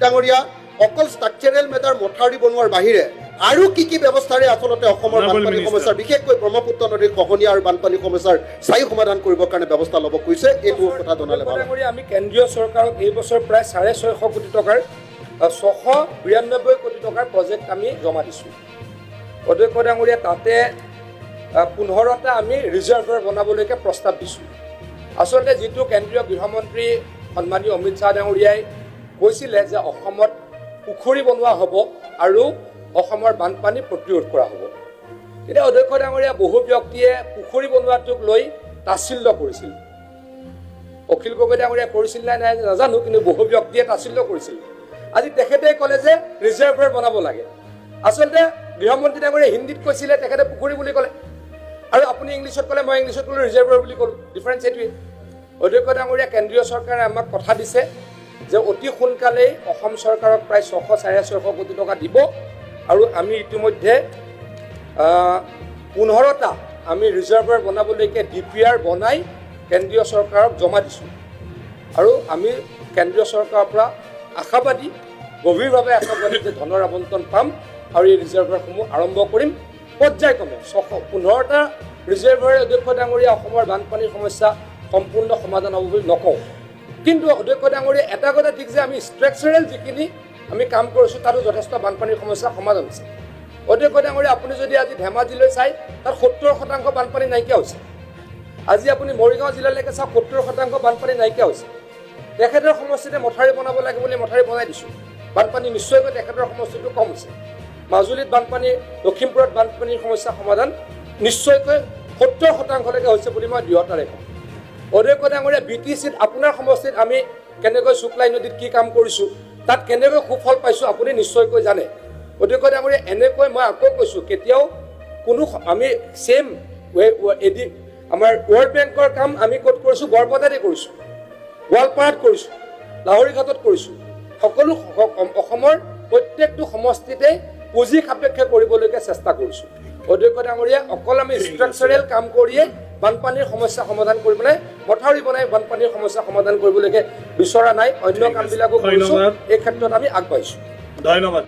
ডাঙৰীয়া অকল structural matter মথাউৰি বনোৱাৰ বাহিৰে আৰু কি ব্যৱস্থাৰে আচলতে অসমৰ বানপানী সমস্যাৰ বিশেষকৈ ব্ৰহ্মপুত্ৰ নদীৰ খহনীয়া আৰু বানপানী সমস্যাৰ স্থায়ী সমাধান কৰিবৰ কাৰণে ব্যৱস্থা ল'ব খুজিছে এইটো কথা জনালে ভাল। আমি কেন্দ্ৰীয় চৰকাৰক এই বছৰ প্ৰায় 650 কোটি টকাৰ 692 কোটি টকাৰ প্ৰজেক্ট আমি জমা দিছোঁ। অধ্যক্ষ ডাঙৰীয়া তাতে 15টা আমি ৰিজাৰ্ভাৰ বনাবলৈকে প্ৰস্তাৱ দিছোঁ। আচলতে যিটো কেন্দ্ৰীয় গৃহমন্ত্ৰী সন্মানীয় অমিত শ্বাহ ডাঙৰীয়াই কৈছিলে যে অসমত পুখুৰী বনোৱা হ'ব আৰু অসমৰ বানপানী প্ৰতিৰোধ কৰা হ'ব, তেতিয়া অধ্যক্ষ ডাঙৰীয়া বহু ব্যক্তিয়ে পুখুৰী বনোৱাটোক লৈ তাচ্ছিল্য কৰিছিল। অখিল গগৈ ডাঙৰীয়া কৰিছিল নাই নাজানো, কিন্তু বহু ব্যক্তিয়ে তাচ্ছিল্য কৰিছিল। আজি তেখেতে ক'লে যে ৰিজাৰ্ভাৰ বনাব লাগে। আচলতে গৃহমন্ত্ৰী ডাঙৰীয়া হিন্দীত কৈছিলে, তেখেতে পুখুৰী বুলি ক'লে, আৰু আপুনি ইংলিছত ক'লে, মই ইংলিছত ক'লোঁ ৰিজাৰ্ভাৰ বুলি ক'লোঁ। ডিফাৰেঞ্চ এইটোৱে। অধ্যক্ষ ডাঙৰীয়া কেন্দ্ৰীয় চৰকাৰে আমাক কথা দিছে যে অতি সোনকালেই অসম চৰকাৰক প্ৰায় 600-650 কোটি টকা দিব, আৰু আমি ইতিমধ্যে 15টা আমি ৰিজাৰ্ভাৰ বনাবলৈকে DPR বনাই কেন্দ্ৰীয় চৰকাৰক জমা দিছোঁ। আৰু আমি কেন্দ্ৰীয় চৰকাৰৰ পৰা আশাবাদী, গভীৰভাৱে আশাবাদী যে ধনৰ আবণ্টন পাম আৰু এই ৰিজাৰ্ভাৰসমূহ আৰম্ভ কৰিম পৰ্যায়ক্ৰমে। 15টা ৰিজাৰ্ভাৰ অধ্যক্ষ ডাঙৰীয়া অসমৰ বানপানীৰ সমস্যা সম্পূৰ্ণ সমাধান হ'ব বুলি নকওঁ, কিন্তু অধ্যক্ষ ডাঙৰীয়া এটা কথা ঠিক যে আমি ষ্ট্ৰাকচাৰেল যিখিনি আমি কাম কৰিছোঁ তাতো যথেষ্ট বানপানীৰ সমস্যা সমাধান হৈছে। অধ্যক্ষ ডাঙৰীয়া আপুনি যদি আজি ধেমাজিলৈ চাই, তাত 70% বানপানী নাইকিয়া হৈছে। আজি আপুনি মৰিগাঁও জিলালৈকে চাওক, 70% বানপানী নাইকিয়া হৈছে। তেখেতৰ সমষ্টিতে মথাউৰি বনাব লাগে বুলি মথাউৰি বনাই দিছোঁ, বানপানী নিশ্চয়কৈ তেখেতৰ সমষ্টিটো কম হৈছে। মাজুলীত বানপানী, লখিমপুৰত বানপানীৰ সমস্যা সমাধান নিশ্চয়কৈ 70%লৈকে হৈছে বুলি মই দৃঢ়তাৰে কওঁ। অধ্যক্ষ ডাঙৰীয়া BTCত আপোনাৰ সমষ্টিত আমি কেনেকৈ শুক্লাই নদীত কি কাম কৰিছোঁ, তাত কেনেকৈ সুফল পাইছোঁ আপুনি নিশ্চয়কৈ জানে। অধ্যক্ষ ডাঙৰীয়া এনেকৈ মই আকৌ কৈছোঁ, কেতিয়াও কোনো আমি ছেম আমাৰ ৱৰ্ল্ড বেংকৰ কাম আমি ক'ত কৰিছোঁ, বৰপেটাতে কৰিছোঁ, গোৱালপাৰাত কৰিছোঁ, লাহৰীঘাটত কৰিছোঁ। সকলো অসমৰ প্ৰত্যেকটো সমষ্টিতে পুঁজি সাপেক্ষে কৰিবলৈকে চেষ্টা কৰিছোঁ। অধ্যক্ষ ডাঙৰীয়া অকল আমি ষ্ট্ৰাকচাৰেল কাম কৰিয়ে বানপানীৰ সমস্যা সমাধান কৰিবলৈ, মথাউৰি বনাই বানপানীৰ সমস্যা সমাধান কৰিবলৈকে বিচৰা নাই, অন্য কামবিলাকো কৰিছোঁ। এই ক্ষেত্ৰত আমি আগবাঢ়িছোঁ। ধন্যবাদ।